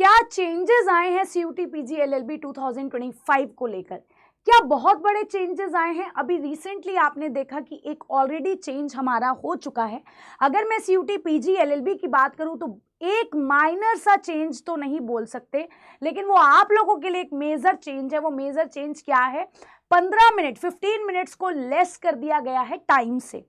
क्या चेंजेस आए हैं सीयूटी पीजी एलएलबी 2025 को लेकर? क्या बहुत बड़े चेंजेस आए हैं? अभी रिसेंटली आपने देखा कि एक ऑलरेडी चेंज हमारा हो चुका है। अगर मैं सीयूटी पीजी एलएलबी की बात करूं तो एक माइनर सा चेंज तो नहीं बोल सकते, लेकिन वो आप लोगों के लिए एक मेजर चेंज है। वो मेजर चेंज क्या है? 15 मिनट्स को लेस कर दिया गया है टाइम से।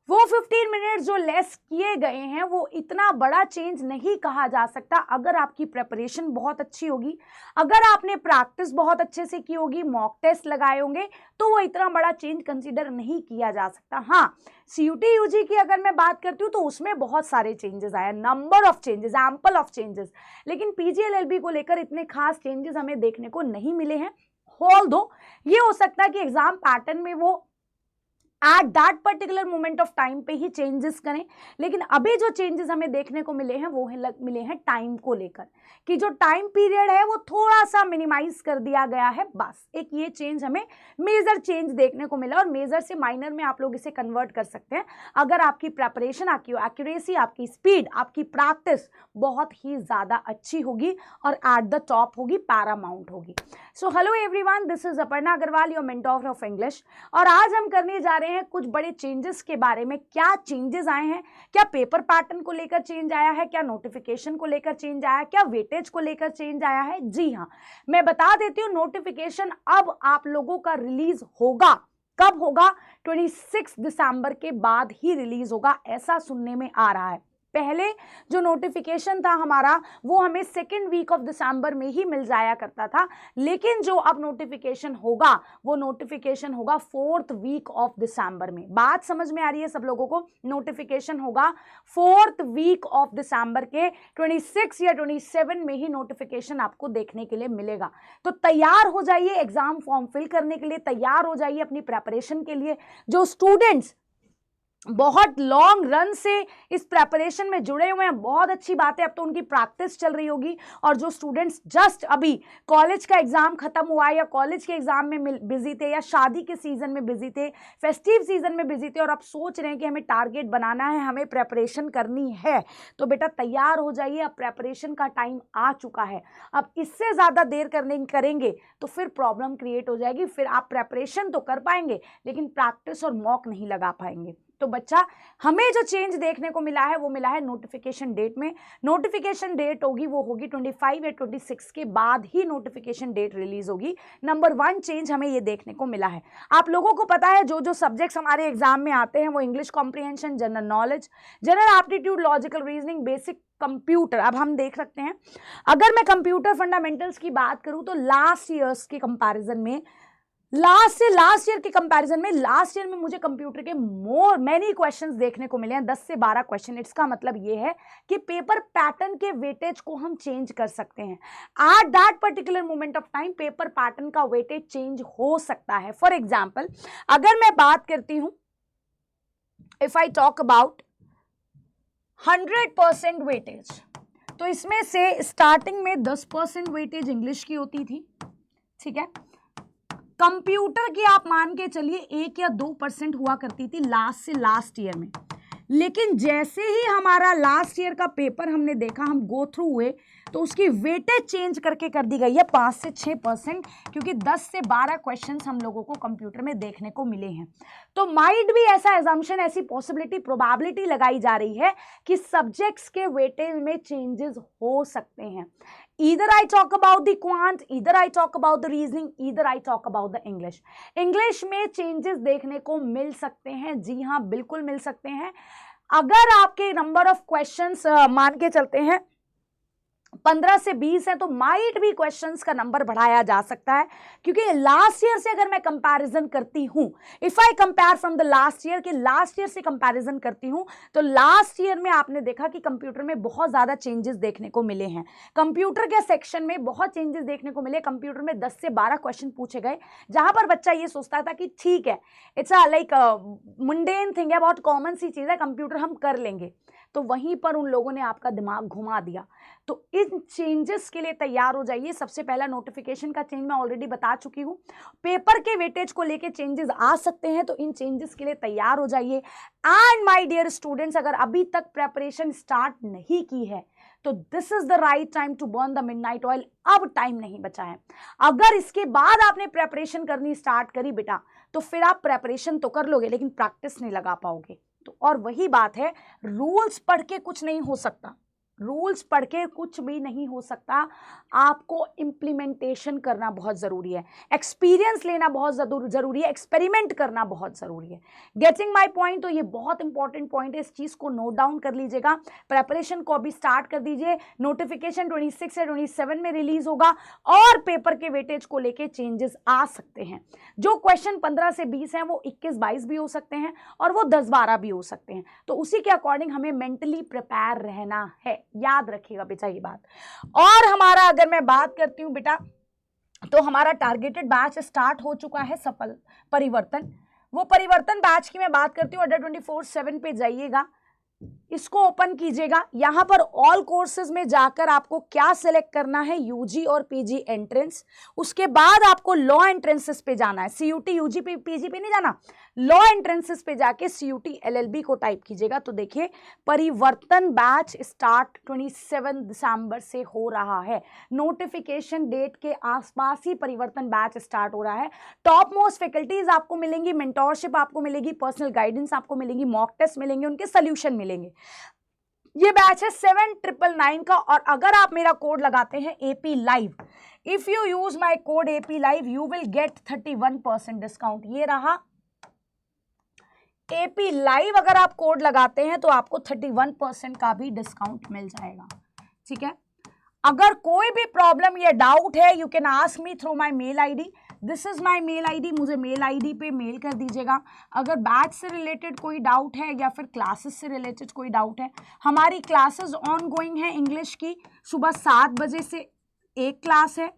वो 15 मिनट जो लेस किए गए हैं वो इतना बड़ा चेंज नहीं कहा जा सकता। अगर आपकी प्रिपरेशन बहुत अच्छी होगी, अगर आपने प्रैक्टिस बहुत अच्छे से की होगी, मॉक टेस्ट लगाए होंगे, तो वो इतना बड़ा चेंज कंसीडर नहीं किया जा सकता। हाँ, सीयूटी यूजी की अगर मैं बात करती हूँ तो उसमें बहुत सारे चेंजेस आए, number of changes, ample of changes, लेकिन पीजीएलएलबी को लेकर इतने खास चेंजेस हमें देखने को नहीं मिले हैं। ऑल्दो ये हो सकता है कि एग्जाम पैटर्न में वो at that particular moment of time पे ही चेंजेस करें, लेकिन अभी जो चेंजेस हमें देखने को मिले हैं वो मिले हैं टाइम को लेकर, कि जो टाइम पीरियड है वो थोड़ा सा मिनिमाइज कर दिया गया है। बस एक ये चेंज हमें मेजर चेंज देखने को मिला, और मेजर से माइनर में आप लोग इसे कन्वर्ट कर सकते हैं अगर आपकी प्रेपरेशन, आपकी एक्यूरेसी, आपकी स्पीड, आपकी प्रैक्टिस बहुत ही ज्यादा अच्छी होगी और एट द टॉप होगी, पैरामाउंट होगी। So hello everyone, this is Aparna Agrawal, your mentor of English, और आज हम करने जा रहे हैं कुछ बड़े चेंजेस के बारे में। क्या चेंजेस आए हैं? क्या पेपर पैटर्न को लेकर चेंज आया है? क्या नोटिफिकेशन को लेकर चेंज आया है? क्या वेटेज को लेकर चेंज आया है? जी हाँ, मैं बता देती हूँ, नोटिफिकेशन अब आप लोगों का रिलीज होगा। कब होगा? 26 दिसंबर के बाद ही रिलीज होगा, ऐसा सुनने में आ रहा है। पहले जो नोटिफिकेशन था हमारा वो हमें सेकेंड वीक ऑफ दिसंबर में ही मिल जाया करता था, लेकिन जो अब नोटिफिकेशन होगा वो नोटिफिकेशन होगा 4th वीक ऑफ दिसंबर में। बात समझ में आ रही है सब लोगों को? नोटिफिकेशन होगा 4th वीक ऑफ दिसंबर के 26 या 27 में ही नोटिफिकेशन आपको देखने के लिए मिलेगा। तो तैयार हो जाइए एग्जाम फॉर्म फिल करने के लिए, तैयार हो जाइए अपनी प्रेपरेशन के लिए। जो स्टूडेंट्स बहुत लॉन्ग रन से इस प्रेपरेशन में जुड़े हुए हैं, बहुत अच्छी बात है, अब तो उनकी प्रैक्टिस चल रही होगी। और जो स्टूडेंट्स जस्ट अभी कॉलेज का एग्जाम खत्म हुआ है या कॉलेज के एग्जाम में बिजी थे या शादी के सीजन में बिजी थे, फेस्टिव सीजन में बिजी थे, और अब सोच रहे हैं कि हमें टारगेट बनाना है, हमें प्रेपरेशन करनी है, तो बेटा तैयार हो जाइए। अब प्रेपरेशन का टाइम आ चुका है। अब इससे ज़्यादा देर करेंगे तो फिर प्रॉब्लम क्रिएट हो जाएगी। फिर आप प्रेपरेशन तो कर पाएंगे लेकिन प्रैक्टिस और मॉक नहीं लगा पाएंगे। तो बच्चा, हमें जो चेंज देखने को मिला है वो मिला है नोटिफिकेशन डेट में। नोटिफिकेशन डेट होगी वो होगी 25 या 26 के बाद ही नोटिफिकेशन डेट रिलीज होगी। नंबर 1 चेंज हमें ये देखने को मिला है। आप लोगों को पता है जो जो सब्जेक्ट्स हमारे एग्जाम में आते हैं वो English comprehension, general knowledge, general aptitude, logical reasoning, basic computer. अब हम देख सकते हैं, अगर मैं कंप्यूटर फंडामेंटल्स की बात करूं तो लास्ट ईयर के कंपैरिजन में लास्ट ईयर में मुझे कंप्यूटर के मैनी क्वेश्चंस देखने को मिले हैं, 10 से 12 क्वेश्चन। इसका मतलब ये है कि पेपर पैटर्न के वेटेज को हम चेंज कर सकते हैं। At that particular moment of time paper pattern का वेटेज चेंज हो सकता है। फॉर एग्जाम्पल, अगर मैं बात करती हूं, if I talk about 100% weightage, तो इसमें से स्टार्टिंग में 10% वेटेज इंग्लिश की होती थी, ठीक है। कंप्यूटर की आप मान के चलिए 1 या 2% हुआ करती थी लास्ट ईयर में, लेकिन जैसे ही हमारा लास्ट ईयर का पेपर हमने देखा, हम गो थ्रू हुए, तो उसकी वेटेज चेंज करके कर दी गई है 5 से 6%, क्योंकि 10 से 12 क्वेश्चंस हम लोगों को कंप्यूटर में देखने को मिले हैं। तो माइट भी ऐसा एजम्पशन, ऐसी पॉसिबिलिटी, प्रोबेबिलिटी लगाई जा रही है कि सब्जेक्ट्स के वेटेज में चेंजेस हो सकते हैं। Either I talk about the quant, either I talk about the reasoning, either I talk about the English. English में चेंजेस देखने को मिल सकते हैं, जी हाँ बिल्कुल मिल सकते हैं। अगर आपके नंबर ऑफ क्वेश्चंस मान के चलते हैं 15 से 20 है, तो माइट भी क्वेश्चंस का नंबर बढ़ाया जा सकता है, क्योंकि लास्ट ईयर से अगर मैं कंपैरिजन करती हूं, if I compare from the last year, के लास्ट ईयर से कंपैरिजन करती हूं, तो लास्ट ईयर में आपने देखा कि कंप्यूटर में बहुत ज्यादा चेंजेस देखने को मिले हैं। कंप्यूटर के सेक्शन में बहुत चेंजेस देखने को मिले। कंप्यूटर में 10 से 12 क्वेश्चन पूछे गए, जहां पर बच्चा ये सोचता था कि ठीक है, it's a like mundane thing है, बहुत कॉमन सी चीज है, कंप्यूटर हम कर लेंगे, तो वहीं पर उन लोगों ने आपका दिमाग घुमा दिया। तो इन चेंजेस के लिए तैयार हो जाइए। सबसे पहला नोटिफिकेशन का चेंज मैं ऑलरेडी बता चुकी हूं। पेपर के वेटेज को लेके चेंजेस आ सकते हैं, तो इन चेंजेस के लिए तैयार हो जाइए। एंड माय डियर स्टूडेंट्स, अगर अभी तक प्रेपरेशन स्टार्ट नहीं की है तो this is the right time to burn the midnight oil. अब टाइम नहीं बचा है। अगर इसके बाद आपने प्रेपरेशन करनी स्टार्ट करी बेटा, तो फिर आप प्रेपरेशन तो कर लोगे लेकिन प्रैक्टिस नहीं लगा पाओगे। तो और वही बात है, रूल्स पढ़ के कुछ नहीं हो सकता, रूल्स पढ़ के कुछ भी नहीं हो सकता। आपको इम्प्लीमेंटेशन करना बहुत ज़रूरी है, एक्सपीरियंस लेना बहुत ज़रूरी है, एक्सपेरिमेंट करना बहुत ज़रूरी है। Getting my point? तो ये बहुत इंपॉर्टेंट पॉइंट है, इस चीज़ को नोट डाउन कर लीजिएगा। प्रेपरेशन को अभी स्टार्ट कर दीजिए। नोटिफिकेशन 26 या 27 में रिलीज होगा और पेपर के वेटेज को लेके चेंजेस आ सकते हैं। जो क्वेश्चन 15 से 20 हैं वो 21-22 भी हो सकते हैं और वो 10-12 भी हो सकते हैं। तो उसी के अकॉर्डिंग हमें मेंटली प्रिपेयर रहना है, याद रखिएगा बेटा ये बात। और हमारा अगर मैं बात करती हूं बेटा, तो हमारा टारगेटेड बैच स्टार्ट हो चुका है, सफल परिवर्तन। वो परिवर्तन बैच की मैं बात करती हूँ, अड्डा 24/7 पे जाइएगा, इसको ओपन कीजिएगा। यहां पर ऑल कोर्सेज में जाकर आपको क्या सिलेक्ट करना है, यूजी और पीजी एंट्रेंस। उसके बाद आपको लॉ एंट्रेंसेस पे जाना है, सीयूटी यूजी पीजी पे नहीं जाना, लॉ एंट्रेंसेस पे जाके सीयूटी एलएलबी को टाइप कीजिएगा। तो देखिए परिवर्तन बैच स्टार्ट 27 दिसंबर से हो रहा है। नोटिफिकेशन डेट के आसपास ही परिवर्तन बैच स्टार्ट हो रहा है। टॉप मोस्ट फैकल्टीज आपको मिलेंगी, मेंटोरशिप आपको मिलेगी, पर्सनल गाइडेंस आपको मिलेंगी, मॉक टेस्ट मिलेंगे, उनके सोल्यूशन मिलेंगे। ये बैच है 7999 का। और अगर आप मेरा कोड लगाते हैं AP live, if you use my code AP live you will get 31% discount. ये रहा AP लाइव, अगर आप कोड लगाते हैं तो आपको 31% का भी डिस्काउंट मिल जाएगा। ठीक है, अगर कोई भी प्रॉब्लम या डाउट है you can ask me through my mail ID. This is my mail ID, मुझे मेल आईडी पे मेल कर दीजिएगा। अगर बैच से रिलेटेड कोई डाउट है या फिर क्लासेस से रिलेटेड कोई डाउट है, हमारी क्लासेस ऑन गोइंग है इंग्लिश की। सुबह 7 बजे से एक क्लास है,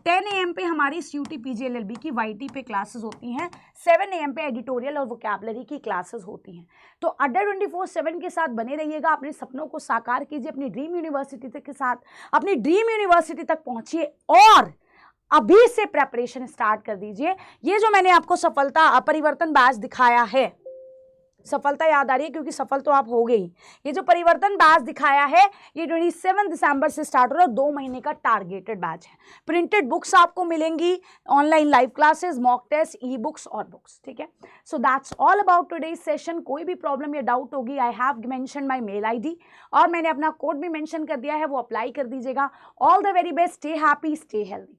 10 AM पे हमारी CUT PG LLB की YT पे क्लासेस होती हैं, 7 AM पे एडिटोरियल और वोकैबुलरी की क्लासेस होती हैं। तो अड्डा 24/7 के साथ बने रहिएगा, अपने सपनों को साकार कीजिए, अपनी ड्रीम यूनिवर्सिटी तक के साथ अपनी ड्रीम यूनिवर्सिटी तक पहुंचिए और अभी से प्रेपरेशन स्टार्ट कर दीजिए। ये जो मैंने आपको सफलता परिवर्तन बैच दिखाया है, सफलता याद आ रही है क्योंकि सफल तो आप हो गए ही। ये जो परिवर्तन बैच दिखाया है ये 27 दिसंबर से स्टार्ट हो रहा है, 2 महीने का टारगेटेड बैच है। प्रिंटेड बुक्स आपको मिलेंगी, online live classes, mock test, e books और बुक्स। ठीक है, so that's all about today's session. कोई भी प्रॉब्लम या डाउट होगी, I have mention my mail ID और मैंने अपना कोड भी मेंशन कर दिया है, वो अप्लाई कर दीजिएगा। All the very best, stay happy, stay healthy.